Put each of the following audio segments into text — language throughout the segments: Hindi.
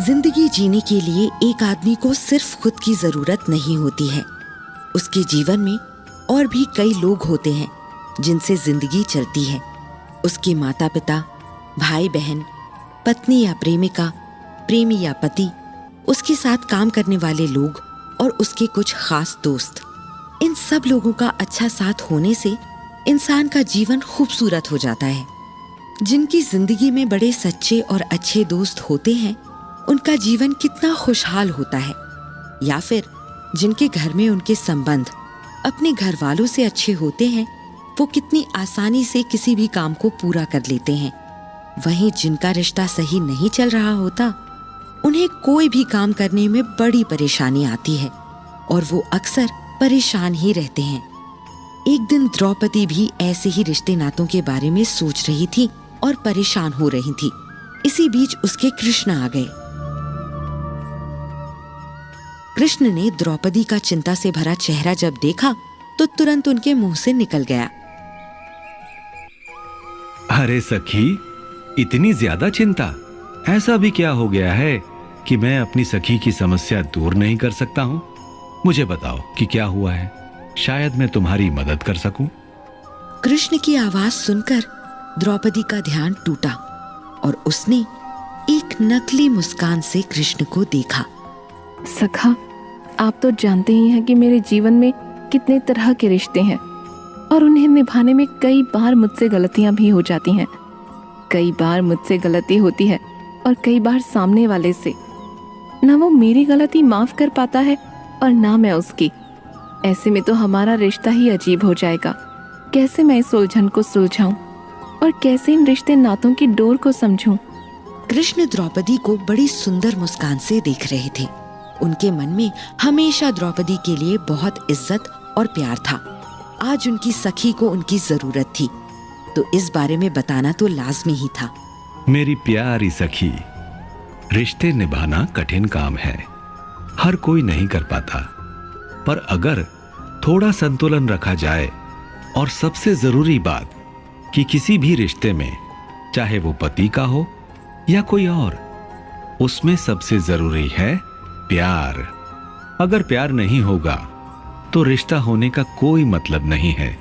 जिंदगी जीने के लिए एक आदमी को सिर्फ खुद की जरूरत नहीं होती है, उसके जीवन में और भी कई लोग होते हैं जिनसे जिंदगी चलती है। उसके माता पिता, भाई बहन, पत्नी या प्रेमिका, प्रेमी या पति, उसके साथ काम करने वाले लोग और उसके कुछ खास दोस्त। इन सब लोगों का अच्छा साथ होने से इंसान का जीवन खूबसूरत हो जाता है। जिनकी जिंदगी में बड़े सच्चे और अच्छे दोस्त होते हैं, उनका जीवन कितना खुशहाल होता है। या फिर जिनके घर में उनके संबंध अपने घर वालों से अच्छे होते हैं, वो कितनी आसानी से किसी भी काम को पूरा कर लेते हैं। वहीं जिनका रिश्ता सही नहीं चल रहा होता, उन्हें कोई भी काम करने में बड़ी परेशानी आती है और वो अक्सर परेशान ही रहते हैं। एक दिन द्रौपदी भी ऐसे ही रिश्ते नातों के बारे में सोच रही थी और परेशान हो रही थी। इसी बीच उसके कृष्ण आ गए। कृष्ण ने द्रौपदी का चिंता से भरा चेहरा जब देखा तो तुरंत उनके मुंह से निकल गया, अरे सखी, इतनी ज्यादा चिंता? ऐसा भी क्या हो गया है कि मैं अपनी सखी की समस्या दूर नहीं कर सकता हूँ? मुझे बताओ कि क्या हुआ है, शायद मैं तुम्हारी मदद कर सकूं। कृष्ण की आवाज सुनकर द्रौपदी का ध्यान टूटा और उसने एक नकली मुस्कान से कृष्ण को देखा। सखा, आप तो जानते ही हैं कि मेरे जीवन में कितने तरह के रिश्ते हैं और उन्हें निभाने में कई बार मुझसे गलतियां भी हो जाती हैं। कई बार मुझसे गलती होती है और कई बार सामने वाले से। ना वो मेरी गलती माफ कर पाता है और ना मैं उसकी। ऐसे में तो हमारा रिश्ता ही अजीब हो जाएगा। कैसे मैं इस उलझन को सुलझाऊं और कैसे इन रिश्ते नातों की डोर को समझूं? कृष्ण द्रौपदी को बड़ी सुंदर मुस्कान से देख रहे थे। उनके मन में हमेशा द्रौपदी के लिए बहुत इज्जत और प्यार था। आज उनकी सखी को उनकी जरूरत थी, तो इस बारे में बताना तो लाजमी ही था। मेरी प्यारी सखी, रिश्ते निभाना कठिन काम है, हर कोई नहीं कर पाता। पर अगर थोड़ा संतुलन रखा जाए, और सबसे जरूरी बात कि किसी भी रिश्ते में, चाहे वो पति का हो या कोई और, उसमें सबसे जरूरी है प्यार। अगर प्यार नहीं होगा तो रिश्ता होने का कोई मतलब नहीं है।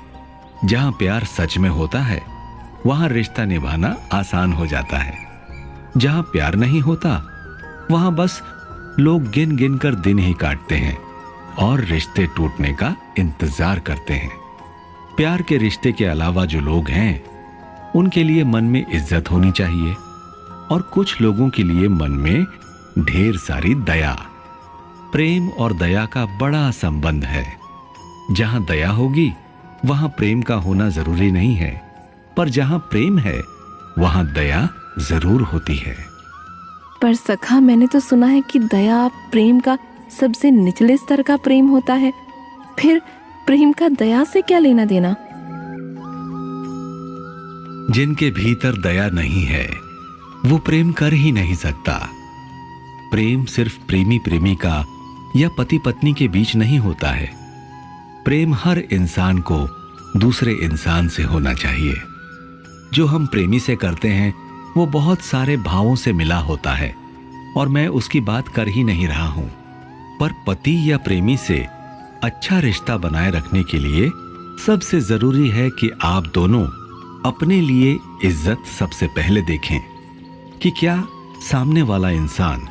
जहां प्यार सच में होता है, वहां रिश्ता निभाना आसान हो जाता है। जहां प्यार नहीं होता, वहां बस लोग गिन गिन कर दिन ही काटते हैं और रिश्ते टूटने का इंतजार करते हैं। प्यार के रिश्ते के अलावा जो लोग हैं, उनके लिए मन में इज्जत होनी चाहिए, और कुछ लोगों के लिए मन में ढेर सारी दया। प्रेम और दया का बड़ा संबंध है। जहां दया होगी, वहां प्रेम का होना जरूरी नहीं है, पर जहां प्रेम है, वहां दया जरूर होती है। पर सखा, मैंने तो सुना है कि दया प्रेम का सबसे निचले स्तर का प्रेम होता है। फिर प्रेम का दया से क्या लेना देना? जिनके भीतर दया नहीं है, वो प्रेम कर ही नहीं सकता। प्रेम सिर्फ प्रेमी प्रेमिका या पति पत्नी के बीच नहीं होता है। प्रेम हर इंसान को दूसरे इंसान से होना चाहिए। जो हम प्रेमी से करते हैं, वो बहुत सारे भावों से मिला होता है, और मैं उसकी बात कर ही नहीं रहा हूं। पर पति या प्रेमी से अच्छा रिश्ता बनाए रखने के लिए सबसे जरूरी है कि आप दोनों अपने लिए इज्जत सबसे पहले देखें कि क्या सामने वाला इंसान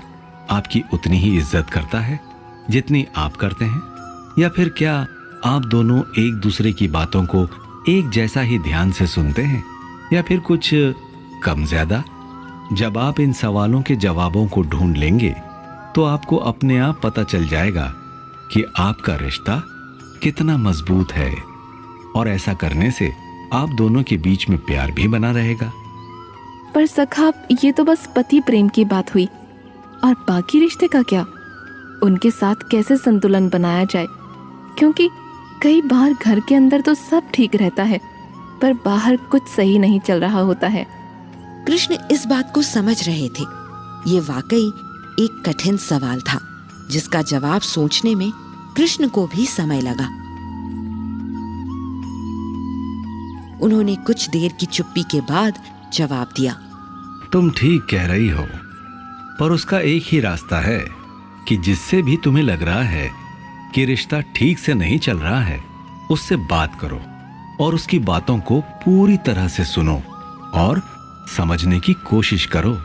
आपकी उतनी ही इज्जत करता है जितनी आप करते हैं, या फिर क्या आप दोनों एक दूसरे की बातों को एक जैसा ही ध्यान से सुनते हैं, या फिर कुछ कम ज्यादा। जब आप इन सवालों के जवाबों को ढूंढ लेंगे, तो आपको अपने आप पता चल जाएगा कि आपका रिश्ता कितना मजबूत है, और ऐसा करने से आप दोनों के बीच में प्यार भी बना रहेगा। पर सखा, ये तो बस पति प्रेम की बात हुई, और बाकी रिश्ते का क्या? उनके साथ कैसे संतुलन बनाया जाए? क्योंकि कई बार घर के अंदर तो सब ठीक रहता है, पर बाहर कुछ सही नहीं चल रहा होता है। कृष्ण इस बात को समझ रहे थे। ये वाकई एक कठिन सवाल था, जिसका जवाब सोचने में कृष्ण को भी समय लगा। उन्होंने कुछ देर की चुप्पी के बाद जवाब दिया, तुम ठीक कह रही हो। पर उसका एक ही रास्ता है कि जिससे भी तुम्हें लग रहा है कि रिश्ता ठीक से नहीं चल रहा है, उससे बात करो और उसकी बातों को पूरी तरह से सुनो और समझने की कोशिश करो।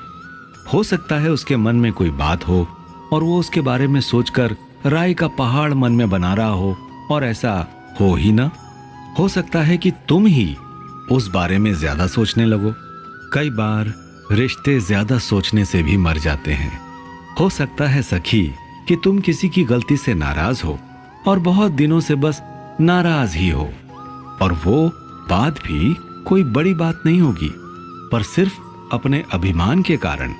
हो सकता है उसके मन में कोई बात हो और वो उसके बारे में सोचकर राय का पहाड़ मन में बना रहा हो, और ऐसा हो ही ना। हो सकता है कि तुम ही उस बारे में ज्यादा सोचने लगो। कई बार रिश्ते ज्यादा सोचने से भी मर जाते हैं। हो सकता है सखी कि तुम किसी की गलती से नाराज हो और बहुत दिनों से बस नाराज ही हो, और वो बात भी कोई बड़ी बात नहीं होगी, पर सिर्फ अपने अभिमान के कारण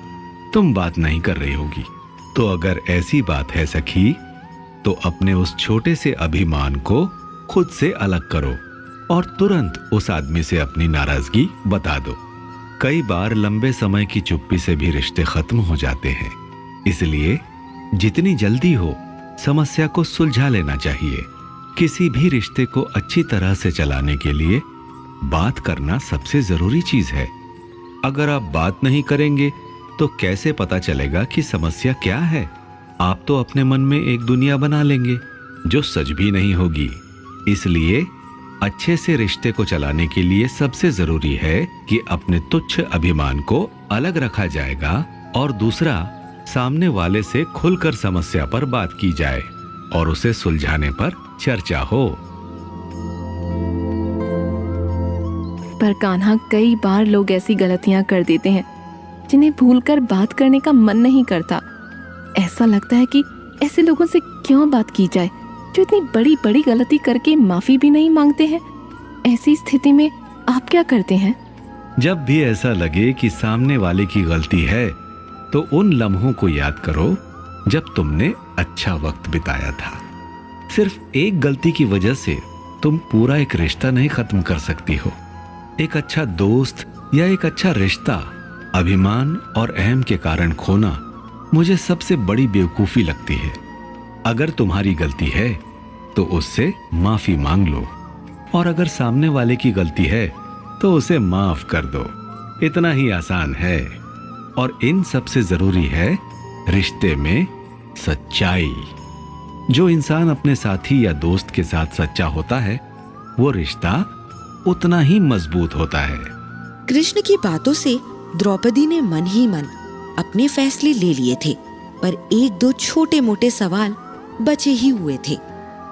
तुम बात नहीं कर रही होगी। तो अगर ऐसी बात है सखी, तो अपने उस छोटे से अभिमान को खुद से अलग करो और तुरंत उस आदमी से अपनी नाराजगी बता दो। कई बार लंबे समय की चुप्पी से भी रिश्ते खत्म हो जाते हैं, इसलिए जितनी जल्दी हो समस्या को सुलझा लेना चाहिए। किसी भी रिश्ते को अच्छी तरह से चलाने के लिए बात करना सबसे जरूरी चीज है। अगर आप बात नहीं करेंगे तो कैसे पता चलेगा कि समस्या क्या है? आप तो अपने मन में एक दुनिया बना लेंगे जो सच भी नहीं होगी। इसलिए अच्छे से रिश्ते को चलाने के लिए सबसे जरूरी है कि अपने तुच्छ अभिमान को अलग रखा जाएगा और दूसरा, सामने वाले से खुलकर समस्या पर बात की जाए और उसे सुलझाने पर चर्चा हो। पर कान्हा, कई बार लोग ऐसी गलतियां कर देते हैं जिन्हें भूलकर बात करने का मन नहीं करता। ऐसा लगता है कि ऐसे लोगों से क्यों बात की जाए जो इतनी बड़ी बड़ी गलती करके माफी भी नहीं मांगते हैं। ऐसी स्थिति में आप क्या करते हैं? जब भी ऐसा लगे कि सामने वाले की गलती है, तो उन लम्हों को याद करो जब तुमने अच्छा वक्त बिताया था। सिर्फ एक गलती की वजह से तुम पूरा एक रिश्ता नहीं खत्म कर सकती हो। एक अच्छा दोस्त या एक अच्छा रिश्ता अभिमान और अहम के कारण खोना मुझे सबसे बड़ी बेवकूफी लगती है। अगर तुम्हारी गलती है तो उससे माफी मांग लो, और अगर सामने वाले की गलती है तो उसे माफ कर दो। इतना ही आसान है। और इन सबसे जरूरी है रिश्ते में सच्चाई। जो इंसान अपने साथी या दोस्त के साथ सच्चा होता है, वो रिश्ता उतना ही मजबूत होता है। कृष्ण की बातों से द्रौपदी ने मन ही मन अपने फैसले ले लिए थे, पर एक दो छोटे मोटे सवाल बचे ही हुए थे।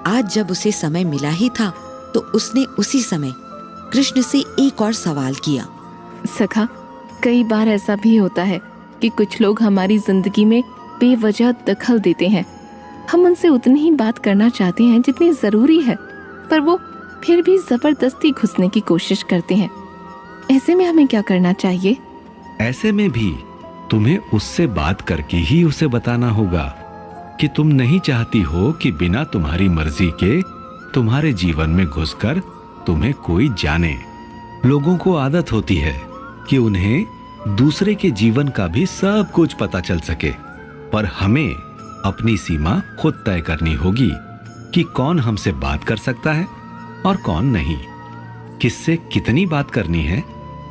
आज जब उसे समय मिला ही था तो उसने उसी समय कृष्ण से एक और सवाल किया। सखा, कई बार ऐसा भी होता है कि कुछ लोग हमारी जिंदगी में बेवजह दखल देते हैं। हम उनसे उतनी ही बात करना चाहते हैं जितनी जरूरी है, पर वो फिर भी जबरदस्ती घुसने की कोशिश करते हैं। ऐसे में हमें क्या करना चाहिए? ऐसे में भी तुम्हें उससे बात करके ही उसे बताना होगा कि तुम नहीं चाहती हो कि बिना तुम्हारी मर्जी के तुम्हारे जीवन में घुसकर तुम्हें कोई जाने। लोगों को आदत होती है कि उन्हें दूसरे के जीवन का भी सब कुछ पता चल सके, पर हमें अपनी सीमा खुद तय करनी होगी कि कौन हमसे बात कर सकता है और कौन नहीं। किससे कितनी बात करनी है,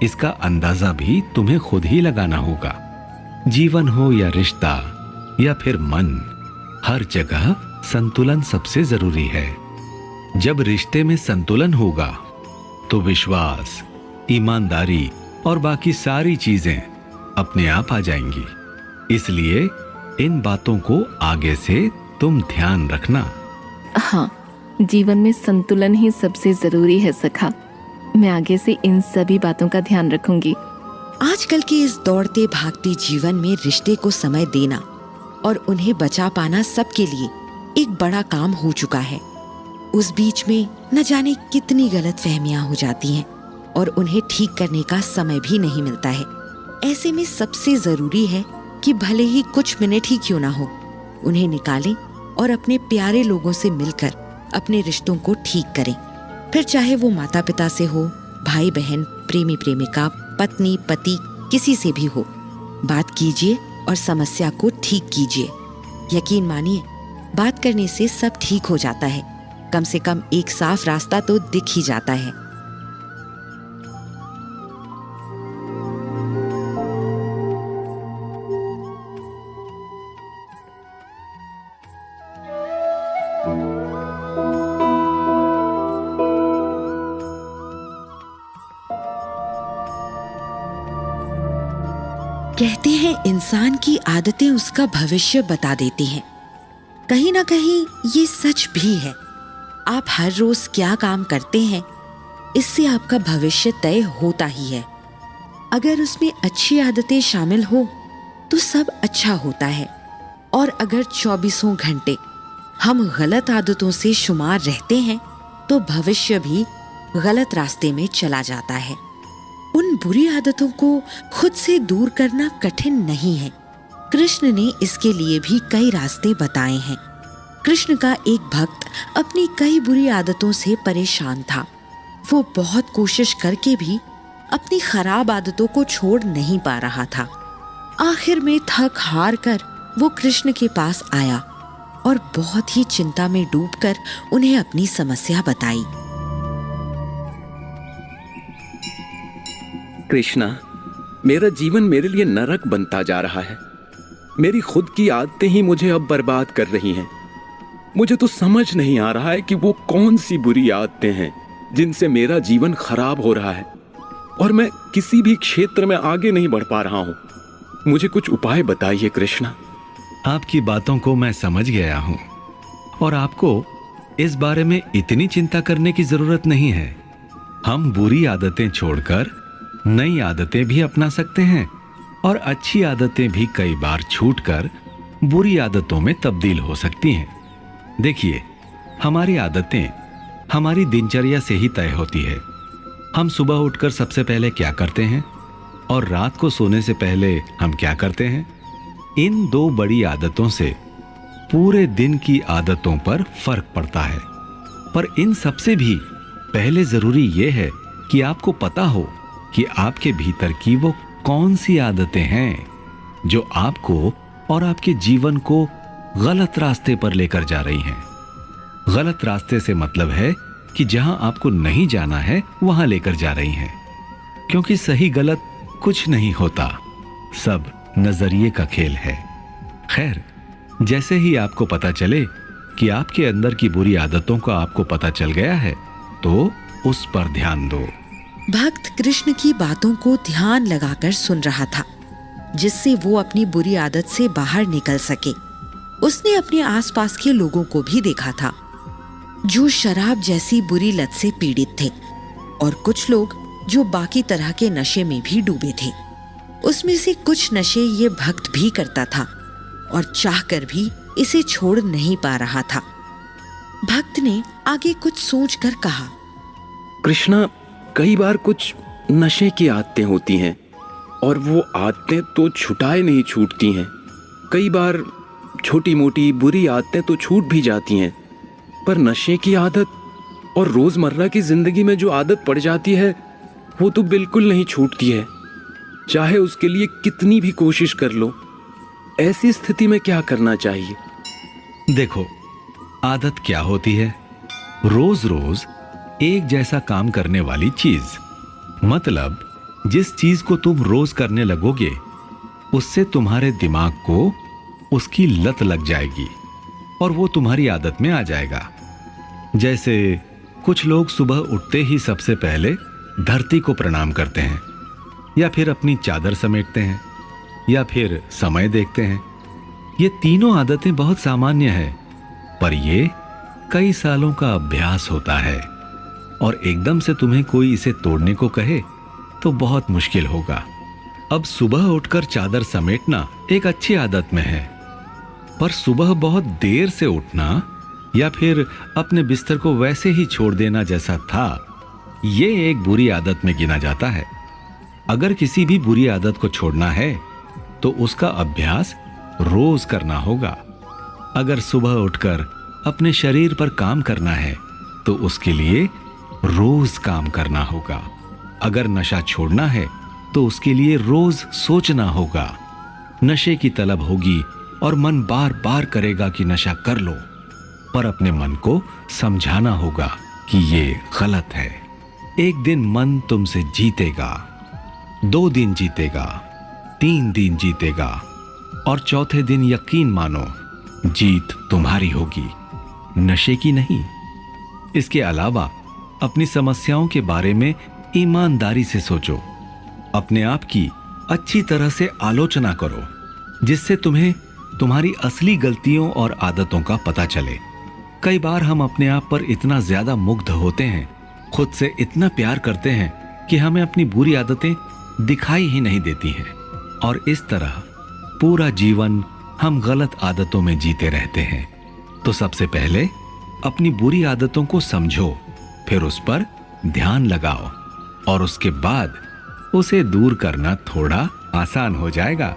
इसका अंदाजा भी तुम्हें खुद ही लगाना होगा। जीवन हो या रिश्ता या फिर मन, हर जगह संतुलन सबसे जरूरी है। जब रिश्ते में संतुलन होगा तो विश्वास, ईमानदारी और बाकी सारी चीजें अपने आप आ जाएंगी। इसलिए इन बातों को आगे से तुम ध्यान रखना। हाँ, जीवन में संतुलन ही सबसे जरूरी है सखा। मैं आगे से इन सभी बातों का ध्यान रखूंगी। आजकल के इस दौड़ते भागते जीवन में रिश्ते को समय देना और उन्हें बचा पाना सबके लिए एक बड़ा काम हो चुका है। उस बीच में न जाने कितनी गलतफहमियां हो जाती हैं और उन्हें ठीक करने का समय भी नहीं मिलता है। ऐसे में सबसे जरूरी है कि भले ही कुछ मिनट ही क्यों ना हो, उन्हें निकालें और अपने प्यारे लोगों से मिलकर अपने रिश्तों को ठीक करें। फिर चाहे वो माता पिता से हो, भाई बहन, प्रेमी प्रेमिका, पत्नी पति, किसी से भी हो, बात कीजिए और समस्या को ठीक कीजिए। यकीन मानिए, बात करने से सब ठीक हो जाता है। कम से कम एक साफ रास्ता तो दिख ही जाता है। कहते हैं इंसान की आदतें उसका भविष्य बता देती हैं। कहीं ना कहीं ये सच भी है। आप हर रोज क्या काम करते हैं, इससे आपका भविष्य तय होता ही है। अगर उसमें अच्छी आदतें शामिल हो तो सब अच्छा होता है, और अगर 24 घंटे हम गलत आदतों से शुमार रहते हैं तो भविष्य भी गलत रास्ते में चला जाता है। उन बुरी आदतों को खुद से दूर करना कठिन नहीं है। कृष्ण ने इसके लिए भी कई रास्ते बताए हैं। कृष्ण का एक भक्त अपनी कई बुरी आदतों से परेशान था। वो बहुत कोशिश करके भी अपनी खराब आदतों को छोड़ नहीं पा रहा था। आखिर में थक हार कर वो कृष्ण के पास आया और बहुत ही चिंता में डूबकर उन्हें अपनी समस्या बताई। कृष्णा, मेरा जीवन मेरे लिए नरक बनता जा रहा है। मेरी खुद की आदतें ही मुझे अब बर्बाद कर रही हैं। मुझे तो समझ नहीं आ रहा है कि वो कौन सी बुरी आदतें हैं जिनसे मेरा जीवन खराब हो रहा है, और मैं किसी भी क्षेत्र में आगे नहीं बढ़ पा रहा हूं। मुझे कुछ उपाय बताइए कृष्णा। आपकी बातों को मैं समझ गया हूं, और आपको इस बारे में इतनी चिंता करने की जरूरत नहीं है। हम बुरी आदतें छोड़कर नई आदतें भी अपना सकते हैं, और अच्छी आदतें भी कई बार छूटकर बुरी आदतों में तब्दील हो सकती हैं। देखिए, हमारी आदतें हमारी दिनचर्या से ही तय होती है। हम सुबह उठकर सबसे पहले क्या करते हैं और रात को सोने से पहले हम क्या करते हैं, इन दो बड़ी आदतों से पूरे दिन की आदतों पर फर्क पड़ता है। पर इन सबसे भी पहले जरूरी यह है कि आपको पता हो कि आपके भीतर की वो कौन सी आदतें हैं जो आपको और आपके जीवन को गलत रास्ते पर लेकर जा रही हैं। गलत रास्ते से मतलब है कि जहां आपको नहीं जाना है वहां लेकर जा रही हैं। क्योंकि सही गलत कुछ नहीं होता, सब नजरिए का खेल है। खैर, जैसे ही आपको पता चले कि आपके अंदर की बुरी आदतों का आपको पता चल गया है तो उस पर ध्यान दो। भक्त कृष्ण की बातों को ध्यान लगाकर सुन रहा था, जिससे वो अपनी बुरी आदत से बाहर निकल सके। उसने अपने आसपास के लोगों को भी देखा था जो शराब जैसी बुरी लत से पीड़ित थे, और कुछ लोग जो बाकी तरह के नशे में भी डूबे थे। उसमें से कुछ नशे ये भक्त भी करता था और चाहकर भी इसे छोड़ नहीं पा रहा था। भक्त ने आगे कुछ सोचकर कहा, कृष्णा, कई बार कुछ नशे की आदतें होती हैं और वो आदतें तो छुटाए नहीं छूटती हैं। कई बार छोटी मोटी बुरी आदतें तो छूट भी जाती हैं, पर नशे की आदत और रोजमर्रा की जिंदगी में जो आदत पड़ जाती है वो तो बिल्कुल नहीं छूटती है, चाहे उसके लिए कितनी भी कोशिश कर लो। ऐसी स्थिति में क्या करना चाहिए? देखो, आदत क्या होती है? रोज रोज एक जैसा काम करने वाली चीज। मतलब जिस चीज को तुम रोज करने लगोगे उससे तुम्हारे दिमाग को उसकी लत लग जाएगी और वो तुम्हारी आदत में आ जाएगा। जैसे कुछ लोग सुबह उठते ही सबसे पहले धरती को प्रणाम करते हैं, या फिर अपनी चादर समेटते हैं, या फिर समय देखते हैं। ये तीनों आदतें बहुत सामान्य है, पर ये कई सालों का अभ्यास होता है, और एकदम से तुम्हें कोई इसे तोड़ने को कहे तो बहुत मुश्किल होगा। अब सुबह उठकर चादर समेटना एक अच्छी आदत में है, पर सुबह बहुत देर से उठना या फिर अपने बिस्तर को वैसे ही छोड़ देना जैसा था, ये एक बुरी आदत में गिना जाता है। अगर किसी भी बुरी आदत को छोड़ना है तो उसका अभ्यास रोज करना होगा। अगर सुबह उठकर अपने शरीर पर काम करना है तो उसके लिए रोज काम करना होगा। अगर नशा छोड़ना है तो उसके लिए रोज सोचना होगा। नशे की तलब होगी और मन बार बार करेगा कि नशा कर लो, पर अपने मन को समझाना होगा कि ये गलत है। एक दिन मन तुमसे जीतेगा, 2 दिन जीतेगा, 3 दिन जीतेगा, और चौथे दिन यकीन मानो जीत तुम्हारी होगी, नशे की नहीं। इसके अलावा अपनी समस्याओं के बारे में ईमानदारी से सोचो। अपने आप की अच्छी तरह से आलोचना करो, जिससे तुम्हें तुम्हारी असली गलतियों और आदतों का पता चले। कई बार हम अपने आप पर इतना ज्यादा मुग्ध होते हैं, खुद से इतना प्यार करते हैं कि हमें अपनी बुरी आदतें दिखाई ही नहीं देती हैं, और इस तरह पूरा जीवन हम गलत आदतों में जीते रहते हैं। तो सबसे पहले अपनी बुरी आदतों को समझो, फिर उस पर ध्यान लगाओ, और उसके बाद उसे दूर करना थोड़ा आसान हो जाएगा।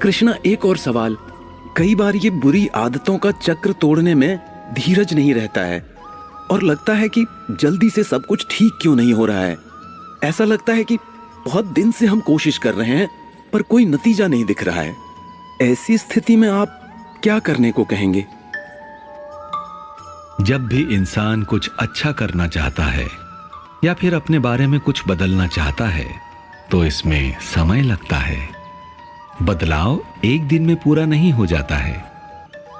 कृष्णा, एक और सवाल। कई बार ये बुरी आदतों का चक्र तोड़ने में धीरज नहीं रहता है और लगता है कि जल्दी से सब कुछ ठीक क्यों नहीं हो रहा है। ऐसा लगता है कि बहुत दिन से हम कोशिश कर रहे हैं पर कोई नतीजा नहीं दिख रहा है। ऐसी स्थिति में आप क्या करने को कहेंगे? जब भी इंसान कुछ अच्छा करना चाहता है या फिर अपने बारे में कुछ बदलना चाहता है तो इसमें समय लगता है। बदलाव एक दिन में पूरा नहीं हो जाता है।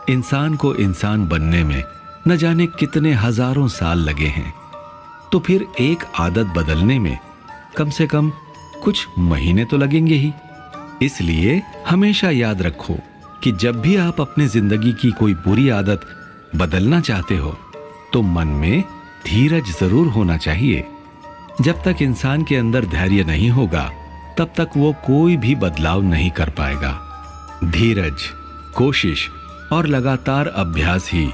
इंसान को इंसान बनने में न जाने कितने हजारों साल लगे हैं, तो फिर एक आदत बदलने में कम से कम कुछ महीने तो लगेंगे ही। इसलिए हमेशा याद रखो कि जब भी आप अपनी जिंदगी की कोई बुरी आदत बदलना चाहते हो तो मन में धीरज जरूर होना चाहिए। जब तक इंसान के अंदर धैर्य नहीं होगा तब तक वो कोई भी बदलाव नहीं कर पाएगा। धीरज, कोशिश और लगातार अभ्यास ही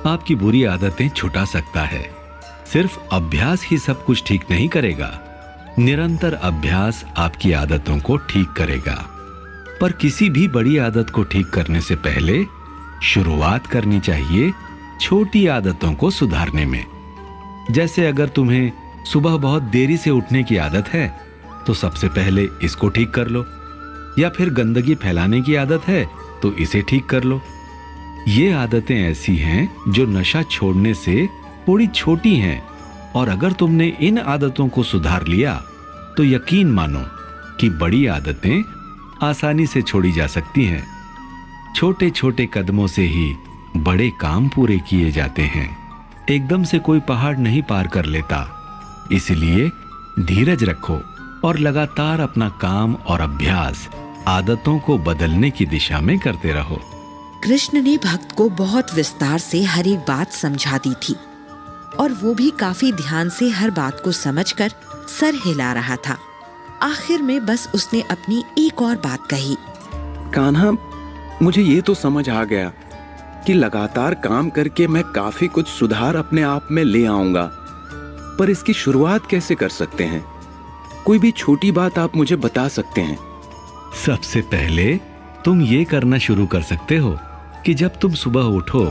आपकी बुरी आदतें छुटा सकता है। सिर्फ अभ्यास ही सब कुछ ठीक नहीं करेगा, निरंतर अभ्यास आपकी आदतों को ठीक करेगा। पर किसी भी बड़ी आदत को ठीक करने से पहले शुरुआत करनी चाहिए छोटी आदतों को सुधारने में। जैसे अगर तुम्हें सुबह बहुत देरी से उठने की आदत है तो सबसे पहले इसको ठीक कर लो, या फिर गंदगी फैलाने की आदत है तो इसे ठीक कर लो। ये आदतें ऐसी हैं जो नशा छोड़ने से थोड़ी छोटी हैं, और अगर तुमने इन आदतों को सुधार लिया तो यकीन मानो कि बड़ी आदतें आसानी से छोड़ी जा सकती हैं। छोटे छोटे कदमों से ही बड़े काम पूरे किए जाते हैं। एकदम से कोई पहाड़ नहीं पार कर लेता, इसलिए धीरज रखो और लगातार अपना काम और अभ्यास आदतों को बदलने की दिशा में करते रहो। कृष्ण ने भक्त को बहुत विस्तार से हर एक बात समझा दी थी, और वो भी काफी ध्यान से हर बात को समझकर सर हिला रहा था। आखिर में बस उसने अपनी एक और बात कही। कान्हा, मुझे ये तो समझ आ गया कि लगातार काम करके मैं काफी कुछ सुधार अपने आप में ले आऊंगा, पर इसकी शुरुआत कैसे कर सकते हैं? कोई भी छोटी बात आप मुझे बता सकते हैं? सबसे पहले तुम ये करना शुरू कर सकते हो कि जब तुम सुबह उठो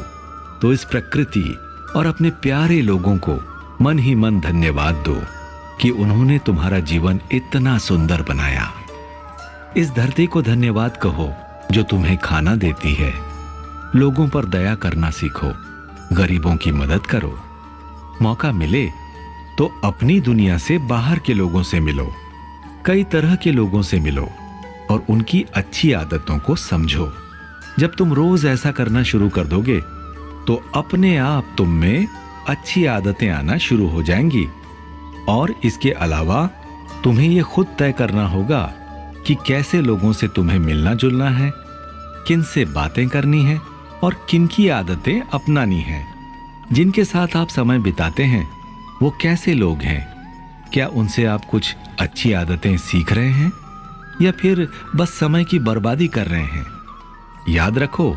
तो इस प्रकृति और अपने प्यारे लोगों को मन ही मन धन्यवाद दो कि उन्होंने तुम्हारा जीवन इतना सुंदर बनाया। इस धरती को धन्यवाद कहो जो तुम्हें खाना देती है। लोगों पर दया करना सीखो, गरीबों की मदद करो। मौका मिले तो अपनी दुनिया से बाहर के लोगों से मिलो, कई तरह के लोगों से मिलो और उनकी अच्छी आदतों को समझो। जब तुम रोज ऐसा करना शुरू कर दोगे तो अपने आप तुम में अच्छी आदतें आना शुरू हो जाएंगी। और इसके अलावा तुम्हें यह खुद तय करना होगा कि कैसे लोगों से तुम्हें मिलना जुलना है, किन से बातें करनी है और किन की आदतें अपनानी है। जिनके साथ आप समय बिताते हैं वो कैसे लोग हैं? क्या उनसे आप कुछ अच्छी आदतें सीख रहे हैं या फिर बस समय की बर्बादी कर रहे हैं? याद रखो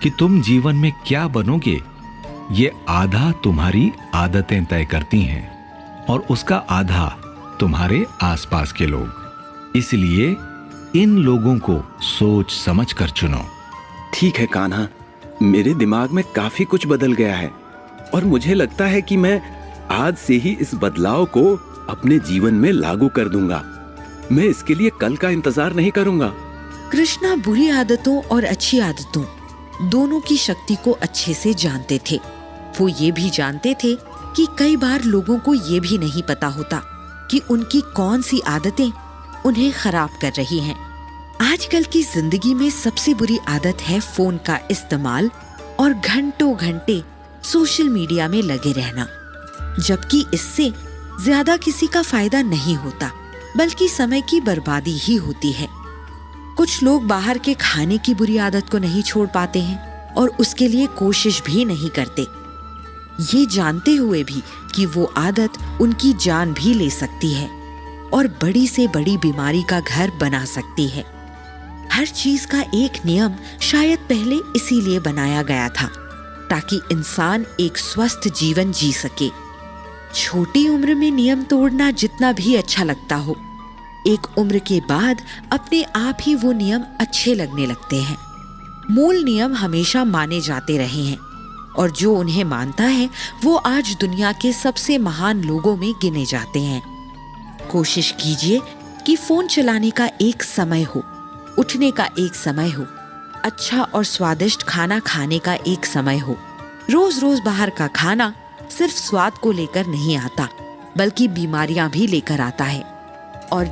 कि तुम जीवन में क्या बनोगे ये आधा तुम्हारी आदतें तय करती हैं और उसका आधा तुम्हारे आसपास के लोग। इसलिए इन लोगों को सोच समझ कर चुनो। ठीक है कान्हा, मेरे दिमाग में काफी कुछ बदल गया है और मुझे लगता है कि मैं आज से ही इस बदलाव को अपने जीवन में लागू कर दूंगा। मैं इसके लिए कल का इंतजार नहीं करूंगा। कृष्णा बुरी आदतों और अच्छी आदतों दोनों की शक्ति को अच्छे से जानते थे। वो ये भी जानते थे कि कई बार लोगों को ये भी नहीं पता होता कि उनकी कौन सी आदतें उन्हें खराब कर रही हैं। आजकल की जिंदगी में सबसे बुरी आदत है फोन का इस्तेमाल और घंटों घंटे सोशल मीडिया में लगे रहना, जबकि इससे ज्यादा किसी का फायदा नहीं होता। बल्कि समय की बर्बादी ही होती है। कुछ लोग बाहर के खाने की बुरी आदत को नहीं छोड़ पाते हैं और उसके लिए कोशिश भी नहीं करते, ये जानते हुए भी कि वो आदत उनकी जान भी ले सकती है और बड़ी से बड़ी बीमारी का घर बना सकती है। हर चीज का एक नियम शायद पहले इसीलिए बनाया गया था ताकि इंसान एक स्वस्थ जीवन जी सके। छोटी उम्र में नियम तोड़ना जितना भी अच्छा लगता हो, एक उम्र के बाद अपने आप ही वो नियम अच्छे लगने लगते हैं। मूल नियम हमेशा माने जाते रहे हैं और जो उन्हें मानता है वो आज दुनिया के सबसे महान लोगों में गिने जाते हैं। कोशिश कीजिए कि फोन चलाने का एक समय हो, उठने का एक समय हो, अच्छा और स्वादिष्ट खाना खाने का एक समय हो। रोज रोज बाहर का खाना सिर्फ स्वाद को लेकर नहीं आता, बल्कि बीमारियां भी लेकर आता है। और